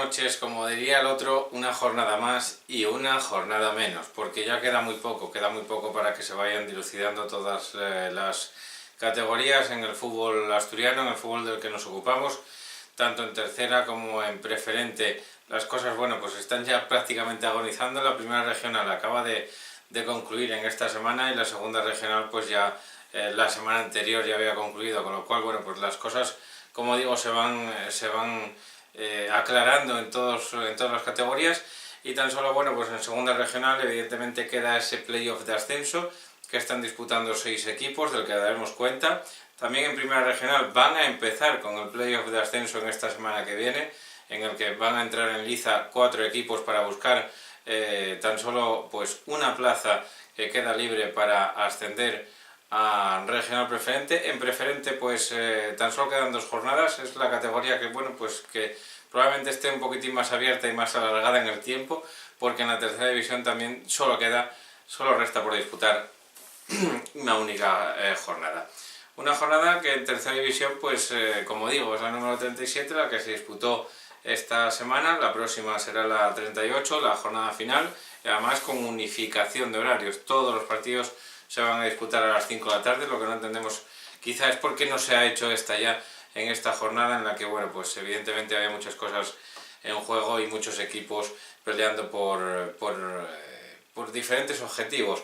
noches, como diría el otro, una jornada más y una jornada menos, porque ya queda muy poco para que se vayan dilucidando todas las categorías en el fútbol asturiano, en el fútbol del que nos ocupamos, tanto en tercera como en preferente. Las cosas, bueno, pues están ya prácticamente agonizando. La primera regional acaba de concluir en esta semana y la segunda regional pues ya la semana anterior ya había concluido, con lo cual, bueno, pues las cosas, como digo, se van aclarando en todas las categorías. Y tan solo, bueno, pues en segunda regional evidentemente queda ese playoff de ascenso que están disputando 6 equipos, del que daremos cuenta. También en primera regional van a empezar con el playoff de ascenso en esta semana que viene, en el que van a entrar en liza 4 equipos para buscar tan solo pues una plaza que queda libre para ascender a regional preferente. En preferente pues tan solo quedan 2 jornadas, es la categoría que, bueno, pues que probablemente esté un poquitín más abierta y más alargada en el tiempo, porque en la tercera división también solo resta por disputar una única jornada. Una jornada que en tercera división, pues como digo, es la número 37, la que se disputó esta semana. La próxima será la 38, la jornada final, y además con unificación de horarios. Todos los partidos se van a disputar a las 5 de la tarde, lo que no entendemos quizá es por qué no se ha hecho esta ya en esta jornada, en la que, bueno, pues evidentemente había muchas cosas en juego y muchos equipos peleando por diferentes objetivos.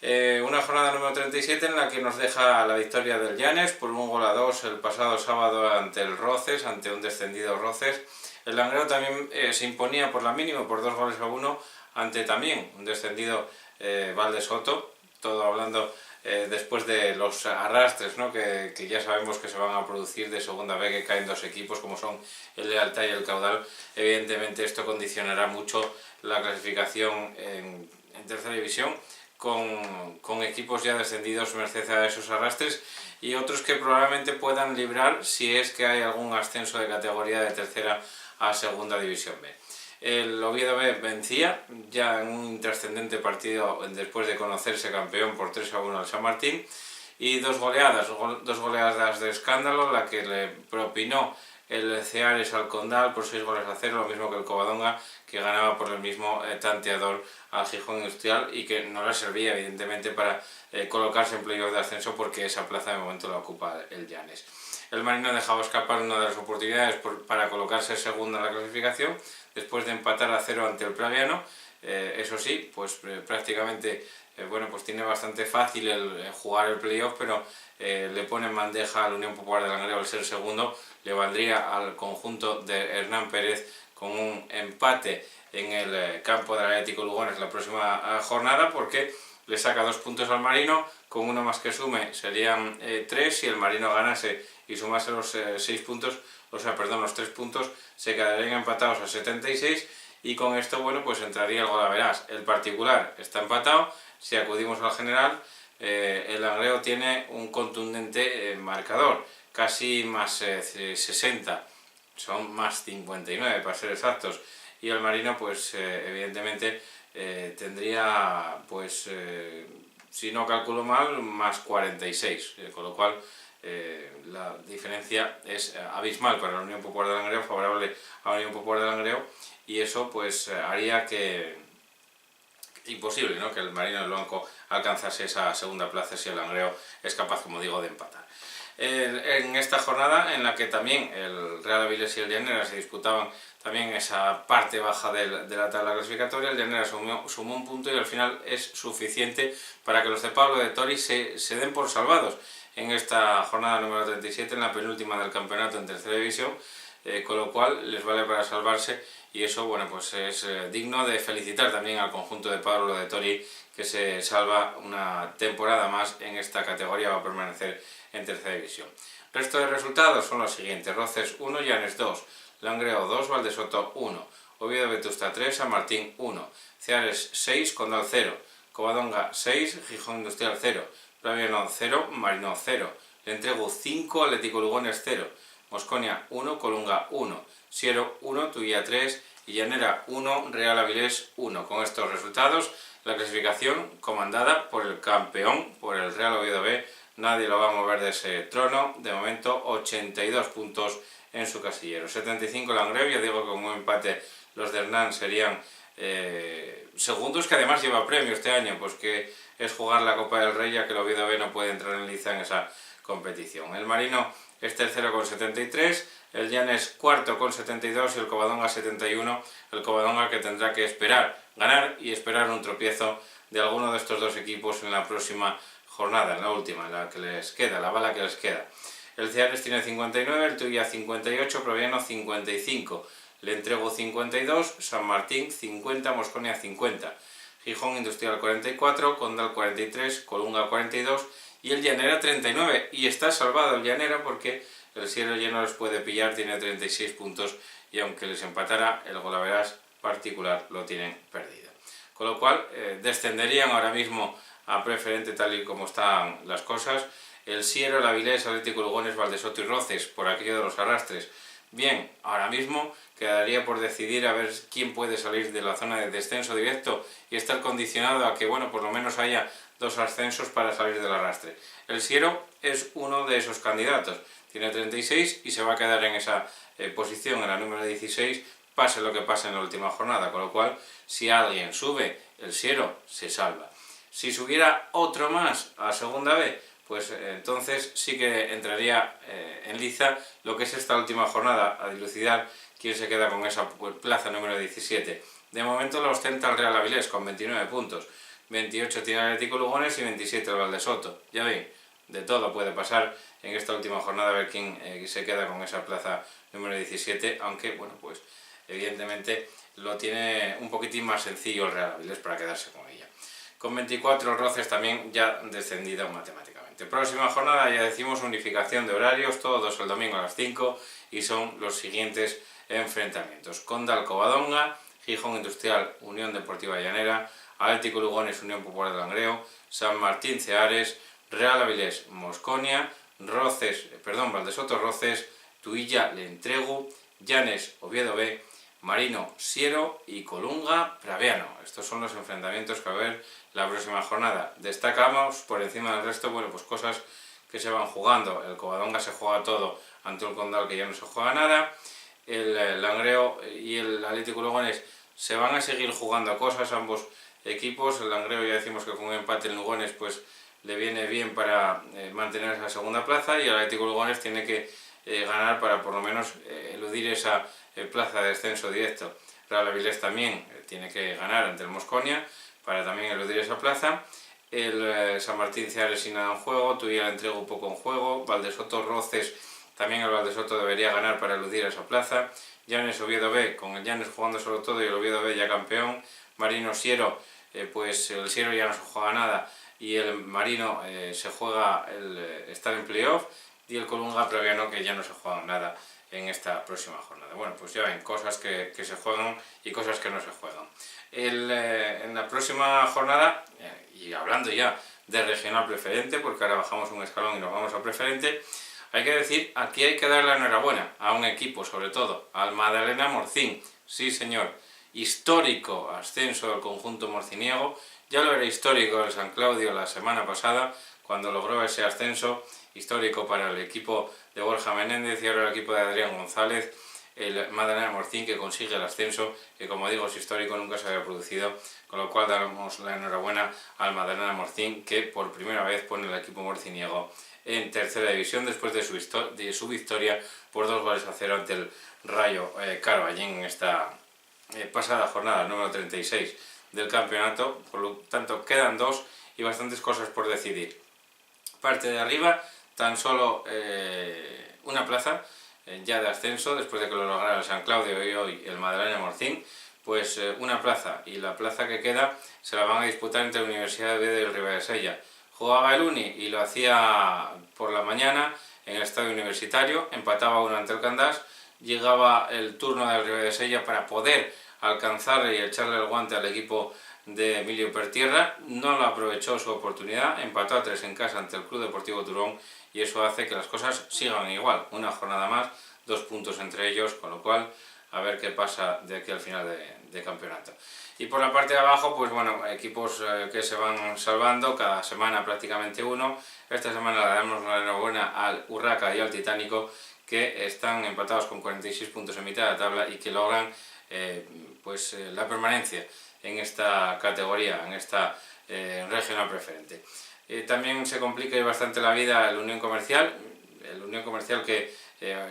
Una jornada número 37 en la que nos deja la victoria del Llanes por 1-2 el pasado sábado ante el Roces, ante un descendido Roces. El Langreo también se imponía por la mínima, por 2-1, ante también un descendido Valdesoto, todo hablando después de los arrastres, ¿no? que ya sabemos que se van a producir de segunda vez, que caen 2 equipos como son el Lealtad y el Caudal. Evidentemente esto condicionará mucho la clasificación en tercera división, con equipos ya descendidos merced a esos arrastres y otros que probablemente puedan librar si es que hay algún ascenso de categoría de tercera a segunda división B. El Oviedo B vencía ya en un intrascendente partido después de conocerse campeón por 3-1 al San Martín, y dos goleadas de escándalo, la que le propinó el Ceares al Condal por 6-0, lo mismo que el Covadonga, que ganaba por el mismo tanteador al Gijón Industrial, y que no le servía evidentemente para colocarse en playoff de ascenso, porque esa plaza de momento la ocupa el Llanes. El Marino dejaba escapar una de las oportunidades para colocarse segundo en la clasificación, después de empatar a 0 ante el Praviano. Eso sí, pues prácticamente bueno, pues tiene bastante fácil el jugar el playoff, pero le pone en bandeja a la Unión Popular de Langreo el ser segundo. Le valdría al conjunto de Hernán Pérez con un empate en el campo del Atlético Lugones la próxima jornada, porque le saca 2 puntos al Marino. Con uno más que sume serían 3, si el Marino ganase y sumase los 6 puntos, o sea, perdón, los 3 puntos, se quedarían empatados a 76, y con esto, bueno, pues entraría el golaveras. El particular está empatado. Si acudimos al general, el Langreo tiene un contundente marcador, casi más 60, son más 59 para ser exactos, y el Marino pues evidentemente tendría, pues si no calculo mal, más 46, con lo cual la diferencia es abismal para la Unión Popular de Langreo, favorable a la Unión Popular de Langreo, y eso pues haría que imposible, ¿no?, que el Marino del Blanco alcanzase esa segunda plaza si el Langreo es capaz, como digo, de empatar. En esta jornada, en la que también el Real Avilés y el Llanera se disputaban también esa parte baja de la tabla clasificatoria, el Llanera sumó un punto y al final es suficiente para que los de Pablo de Tori se den por salvados en esta jornada número 37, en la penúltima del campeonato en tercera división, con lo cual les vale para salvarse, y eso, bueno, pues es digno de felicitar también al conjunto de Pablo de Tori, que se salva una temporada más en esta categoría, va a permanecer en tercera división. El resto de resultados son los siguientes: Roces 1, Llanes 2, Langreo 2, Valdesoto 1, Oviedo Vetusta 3, San Martín 1, Ceares 6, Condal 0, Covadonga 6, Gijón Industrial 0, Praviano 0, Marino 0, Lentregu 5, Atlético Lugones 0, Mosconia 1, Colunga 1, Siero 1, Tuilla 3 y Llanera 1, Real Avilés 1. Con estos resultados, la clasificación comandada por el campeón, por el Real Oviedo B, nadie lo va a mover de ese trono. De momento, 82 puntos en su casillero. 75 Langreo, ya digo que con un empate los de Hernán serían segundos, que además lleva premio este año, pues que es jugar la Copa del Rey, ya que el Oviedo B no puede entrar en liza en esa competición. El Marino es tercero con 73, el Llanes cuarto con 72 y el Covadonga 71, el Covadonga que tendrá que esperar, ganar y esperar un tropiezo de alguno de estos dos equipos en la próxima jornada, en la última, en la que les queda, la bala que les queda. El Ceares tiene 59, el Tuya 58, Proviano 55, Le Entrego 52, San Martín 50, Mosconia 50, Gijón Industrial 44, Condal 43, Colunga 42 y el Llanera 39. Y está salvado el Llanera porque el Siero ya no les puede pillar, tiene 36 puntos y aunque les empatara, el golaveras particular lo tienen perdido. Con lo cual, descenderían ahora mismo a preferente tal y como están las cosas. El Siero, el Avilés, Atlético Lugones, Valdesoto y Roces, por aquello de los arrastres. Bien, ahora mismo quedaría por decidir a ver quién puede salir de la zona de descenso directo y estar condicionado a que, bueno, por lo menos haya 2 ascensos para salir del arrastre. El Siero es uno de esos candidatos, tiene 36 y se va a quedar en esa posición, en la número 16, pase lo que pase en la última jornada, con lo cual, si alguien sube, el Siero se salva. Si subiera otro más a segunda B, pues entonces sí que entraría en liza lo que es esta última jornada, a dilucidar quién se queda con esa plaza número 17. De momento lo ostenta el Real Avilés con 29 puntos, 28 tiene el Atlético Lugones y 27 el Valdesoto. Ya ven, de todo puede pasar en esta última jornada, a ver quién se queda con esa plaza número 17, aunque, bueno, pues evidentemente lo tiene un poquitín más sencillo el Real Avilés para quedarse con ella. Con 24 el Roces también ya descendido matemáticamente. Próxima jornada, ya decimos, unificación de horarios, todos el domingo a las 5 y son los siguientes enfrentamientos. Condal Covadonga, Gijón Industrial Unión Deportiva Llanera, Atlético Lugones Unión Popular de Langreo, San Martín Ceares, Real Avilés Mosconia, Valdesoto Roces, Tuilla Le Entrego, Llanes Oviedo B, Marino Siero y Colunga Proviano. Estos son los enfrentamientos que va a haber la próxima jornada. Destacamos por encima del resto, bueno, pues cosas que se van jugando. El Covadonga se juega todo ante un Condal que ya no se juega nada. El Langreo y el Atlético Lugones se van a seguir jugando cosas, ambos equipos. El Langreo ya decimos que con un empate en Lugones pues le viene bien para mantener esa segunda plaza y el Atlético Lugones tiene que ganar para por lo menos eludir esa plaza de descenso directo. Real Avilés también tiene que ganar ante el Mosconia para también eludir esa plaza. El San Martín Ceares sin nada en juego, Tuilla Le Entrego un poco en juego, Valdesoto Roces, también el Valdesoto debería ganar para eludir esa plaza. Llanes Oviedo B, con el Llanes jugando solo todo y el Oviedo B ya campeón. Marino Siero, pues el Siero ya no se juega nada y el Marino se juega el estar en playoff, y el Colunga Proviano que ya no se juega nada en esta próxima jornada. Bueno, pues ya ven, cosas que se juegan y cosas que no se juegan. En la próxima jornada, y hablando ya de regional preferente, porque ahora bajamos un escalón y nos vamos a preferente, hay que decir, aquí hay que dar la enhorabuena a un equipo, sobre todo, al Madalena Morcín. Sí, señor, histórico ascenso del conjunto morciniego. Ya lo era histórico el San Claudio la semana pasada, cuando logró ese ascenso histórico para el equipo de Borja Menéndez y ahora el equipo de Adrián González, el Madalena Morcín, que consigue el ascenso, que como digo es histórico, nunca se había producido, con lo cual damos la enhorabuena al Madalena Morcín, que por primera vez pone el equipo morciniego en tercera división después de su victoria por 2-0 ante el Rayo Carballín en esta pasada jornada número 36 del campeonato. Por lo tanto quedan 2 y bastantes cosas por decidir. Parte de arriba, tan solo una plaza ya de ascenso, después de que lo lograra el San Claudio y hoy el Madalena Morcín, pues una plaza, y la plaza que queda se la van a disputar entre la Universidad de Oviedo y el Ribadesella. Jugaba el Uni y lo hacía por la mañana en el estadio universitario, empataba 1 ante el Candás, llegaba el turno del Ribadesella para poder alcanzar y echarle el guante al equipo de Emilio Pertierra, no lo aprovechó su oportunidad, empató a 3 en casa ante el Club Deportivo Turón y eso hace que las cosas sigan igual, una jornada más, 2 puntos entre ellos, con lo cual a ver qué pasa de aquí al final de campeonato. Y por la parte de abajo, pues bueno, equipos que se van salvando, cada semana prácticamente uno. Esta semana le damos la enhorabuena al Urraca y al Titánico, que están empatados con 46 puntos en mitad de la tabla y que logran la permanencia en esta categoría, en esta regional preferente. También se complica bastante la vida el Unión Comercial que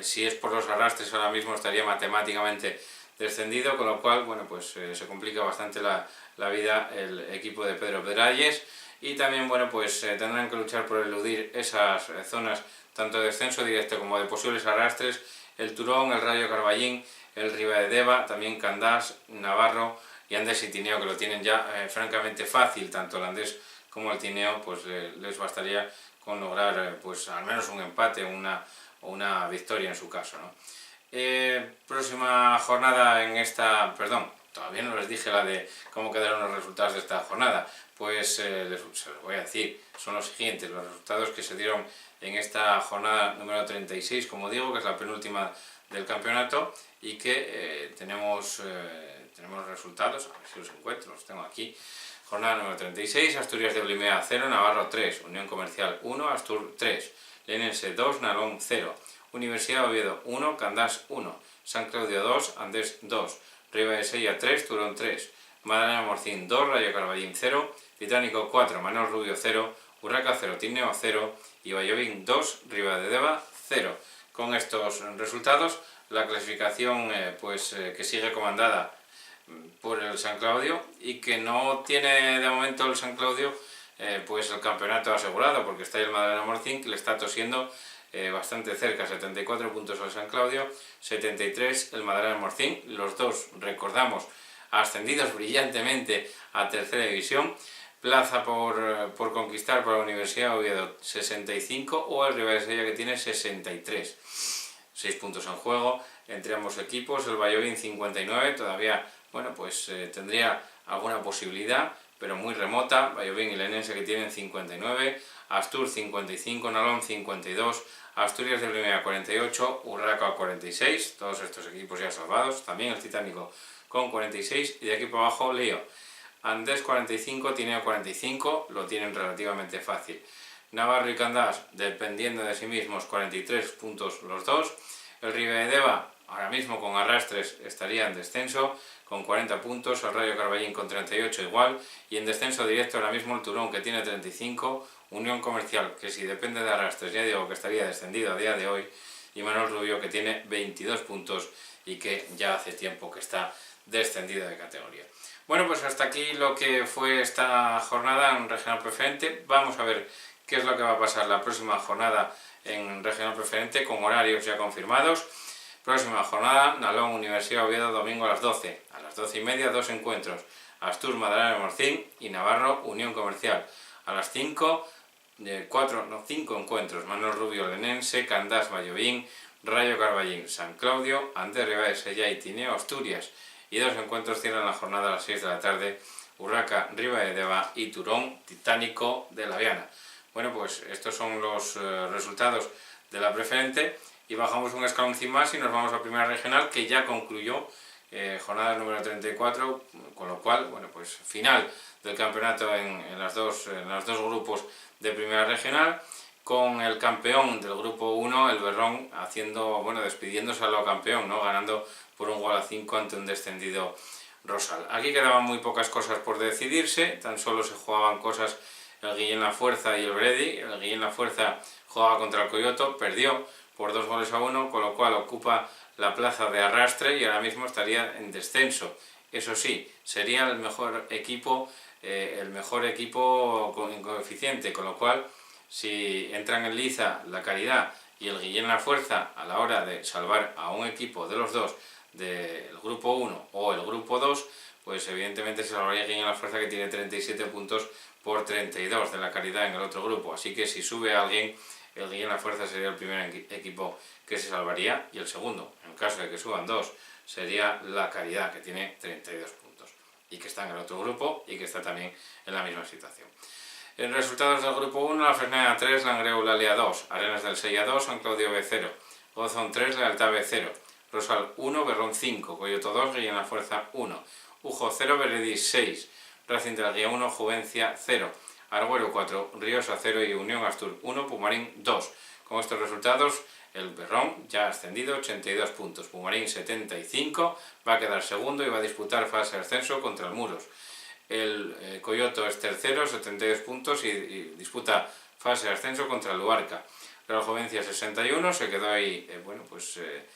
si es por los arrastres ahora mismo estaría matemáticamente descendido, con lo cual se complica bastante la vida el equipo de Pedro Pedralles, y también tendrán que luchar por eludir esas zonas tanto de descenso directo como de posibles arrastres, el Turón, el Rayo Carballín, el Ribadedeva, también Candás, Navarro y Andés y Tineo, que lo tienen ya francamente fácil. Tanto el Andés como el Tineo les bastaría con lograr al menos un empate o una victoria en su caso, ¿no? Próxima jornada todavía no les dije la de cómo quedaron los resultados de esta jornada. Se los voy a decir, son los siguientes, los resultados que se dieron en esta jornada número 36, como digo, que es la penúltima del campeonato, y que tenemos resultados, a ver si los encuentro, los tengo aquí. Jornada número 36, Asturias de Blimea 0, Navarro 3, Unión Comercial 1, Astur 3, Lenense 2, Nalón 0, Universidad de Oviedo 1, Candás 1, San Claudio 2, Andés 2, Ribadesella 3, Turón 3, Madalena Morcín 2, Rayo Carballín 0, Titánico 4, Manuel Rubio 0, Urraca 0, Tineo 0 y Vallovín 2, Ribadedeva 0. Con estos resultados, la clasificación que sigue comandada por el San Claudio, y que no tiene de momento el San Claudio el campeonato asegurado, porque está ahí el Madalena Morcín, que le está tosiendo bastante cerca, 74 puntos al San Claudio, 73 el Madalena Morcín, los dos, recordamos, ascendidos brillantemente a tercera división. Plaza por conquistar para la Universidad de Oviedo 65 o el Ribadesella, que tiene 63. 6 puntos en juego entre ambos equipos. El Vallovín 59, todavía tendría alguna posibilidad, pero muy remota. Vallovín y Lenense, que tienen 59, Astur 55, Nalón 52, Asturias de Blimea 48, Urraca 46, todos estos equipos ya salvados. También el Titánico con 46, y de aquí para abajo Lío. Andés 45, Tineo 45, lo tienen relativamente fácil. Navarro y Candás, dependiendo de sí mismos, 43 puntos los dos. El Ribadedeva, ahora mismo con arrastres, estaría en descenso, con 40 puntos. El Rayo Carballín con 38 igual. Y en descenso directo ahora mismo el Turón, que tiene 35. Unión Comercial, que si depende de arrastres, ya digo que estaría descendido a día de hoy. Y Manuel Rubio, que tiene 22 puntos y que ya hace tiempo que está descendido de categoría. Bueno, pues hasta aquí lo que fue esta jornada en Regional Preferente. Vamos a ver qué es lo que va a pasar la próxima jornada en Regional Preferente, con horarios ya confirmados. Próxima jornada, Nalón, Universidad de Oviedo, domingo a las 12. A las 12:30, 2 encuentros. Astur, Madalena Morcín y Navarro, Unión Comercial. A las 5, 5 encuentros. Manuel Rubio, Lenense, Candás, Vallovín, Rayo Carballín, San Claudio, Andés Ribadesella y Tineo, Asturias. Y 2 encuentros cierran la jornada a las 6 de la tarde, Urraca, Ribadedeva y Turón, Titánico de la Viana. Bueno, pues estos son los resultados de la preferente, y bajamos un escaloncín más y nos vamos a primera regional, que ya concluyó jornada número 34, con lo cual, final del campeonato en los dos grupos de primera regional, con el campeón del grupo 1, el Berrón, despidiéndose a lo campeón, ¿no? Ganando por 1-5 ante un descendido Rosal. Aquí quedaban muy pocas cosas por decidirse, tan solo se jugaban cosas el Guillén La Fuerza y el Bredi. El Guillén La Fuerza jugaba contra el Coyoto, perdió por 2-1, con lo cual ocupa la plaza de arrastre y ahora mismo estaría en descenso. Eso sí, sería el mejor equipo en coeficiente, con lo cual si entran en liza la Caridad y el Guillén La Fuerza a la hora de salvar a un equipo de los dos, del grupo 1 o el grupo 2, pues evidentemente se salvaría el Guillén La Fuerza, que tiene 37 puntos por 32 de la Caridad en el otro grupo. Así que si sube alguien, el Guillén La Fuerza sería el primer equipo que se salvaría, y el segundo, en el caso de que suban dos, sería la Caridad, que tiene 32 puntos y que está en el otro grupo y que está también en la misma situación. En resultados del grupo 1, La Fresneda 3, Langreo Eulalia 2, Arenas del Sella 2, San Claudio B 0, Gozón 3, Lealtad B 0, Rosal 1, Berrón 5, Coyoto 2, Guillén La Fuerza 1, Ujo 0, Beredís 6, Racing de la Guía 1, Juvencia 0, Argüero 4, Riosa 0 y Unión Astur 1, Pumarín 2. Con estos resultados, el Berrón ya ha ascendido, 82 puntos, Pumarín 75, va a quedar segundo y va a disputar fase de ascenso contra el Muros. El Coyoto es tercero, 72 puntos y disputa fase de ascenso contra el Luarca. Real Jovencia 61, se quedó ahí,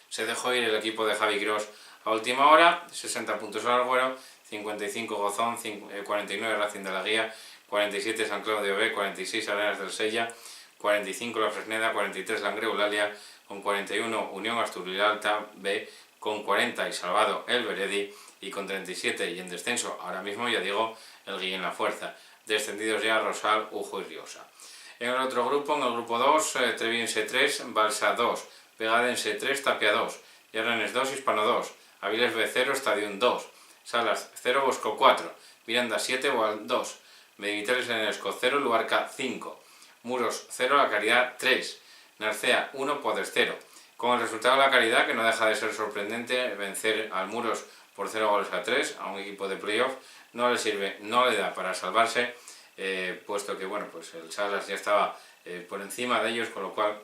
se dejó ir el equipo de Javi Gros a última hora, 60 puntos al Alguero, 55 Gozón, 49 Racing de la Guía, 47 San Claudio B, 46 Arenas del Sella, 45 La Fresneda, 43 Langreo Eulalia, con 41 Unión Asturias B, con 40 y salvado el Beredi, y con 37 y en descenso ahora mismo, ya digo, el Guillén La Fuerza. Descendidos ya Rosal, Ujo y Riosa. En el otro grupo, en el grupo 2, Treviense 3, Balsa 2, Pegadense 3, Tapia 2, Yarranes 2, Hispano 2, Avilés B 0, Stadium 2, Salas 0, Bosco 4, Miranda 7, Boal 2, Mediterráneo en Esco 0, Luarca 5, Muros 0, La Caridad 3, Narcea 1, Podes 0. Con el resultado de La Caridad, que no deja de ser sorprendente, vencer al Muros por 0-3 a un equipo de playoff, no le sirve, no le da para salvarse, puesto que el Salas ya estaba por encima de ellos, con lo cual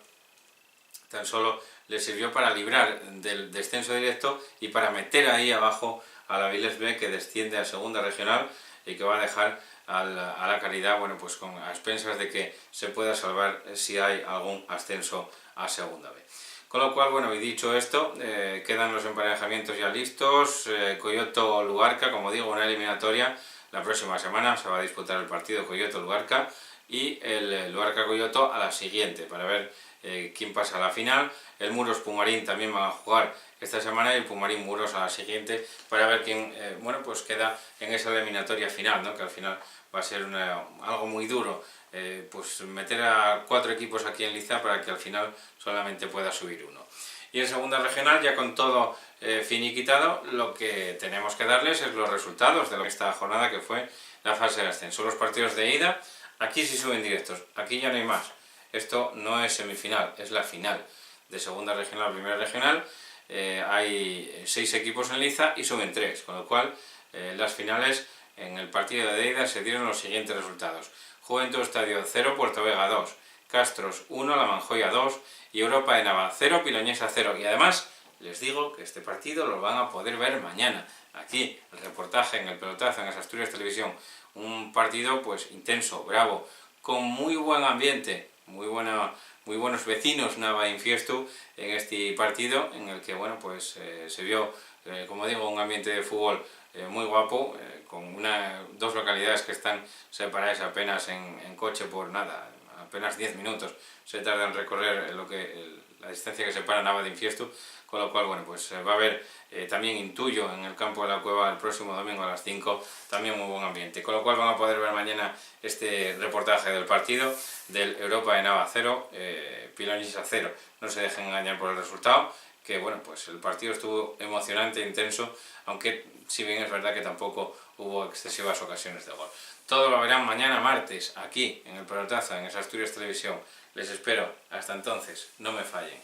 tan solo le sirvió para librar del descenso directo y para meter ahí abajo a la Avilés B, que desciende a segunda regional y que va a dejar a la Caridad a expensas de que se pueda salvar si hay algún ascenso a segunda B. Con lo cual, y dicho esto, quedan los emparejamientos ya listos. Coyoto-Luarca, como digo, una eliminatoria. La próxima semana se va a disputar el partido Coyoto-Luarca y el Luarca-Coyoto a la siguiente, para ver quién pasa a la final. El Muros-Pumarín también va a jugar esta semana y el Pumarín-Muros a la siguiente, para ver quién queda en esa eliminatoria final, ¿no? Que al final va a ser algo muy duro. Meter a 4 equipos aquí en Liza para que al final solamente pueda subir uno. Y en segunda regional, ya con todo finiquitado, lo que tenemos que darles es los resultados de esta jornada, que fue la fase de ascenso. Los partidos de ida, aquí sí suben directos, aquí ya no hay más. Esto no es semifinal, es la final de segunda regional, primera regional. Hay 6 equipos en Liza y suben 3, con lo cual las finales en el partido de ida se dieron los siguientes resultados. Juventud Estadio 0, Puerto Vega 2, Castros 1, La Manjoya 2 y Europa de Nava 0, Piloñesa 0. Y además les digo que este partido lo van a poder ver mañana. Aquí el reportaje en el pelotazo en Asturias Televisión. Un partido intenso, bravo, con muy buen ambiente, muy buenos vecinos Nava Infiestu en este partido, en el que se vio, como digo, un ambiente de fútbol muy guapo, con dos localidades que están separadas apenas en coche por nada, apenas 10 minutos se tarda en recorrer la distancia que separa Nava de Infiestu, con lo cual va a haber también Intuyo en el campo de la Cueva el próximo domingo a las 5, también muy buen ambiente, con lo cual van a poder ver mañana este reportaje del partido del Europa de Nava 0, Piloñesa 0. No se dejen engañar por el resultado, que el partido estuvo emocionante e intenso, aunque si bien es verdad que tampoco hubo excesivas ocasiones de gol. Todo lo verán mañana martes, aquí en el pelotazo, en Asturias Televisión. Les espero. Hasta entonces, no me fallen.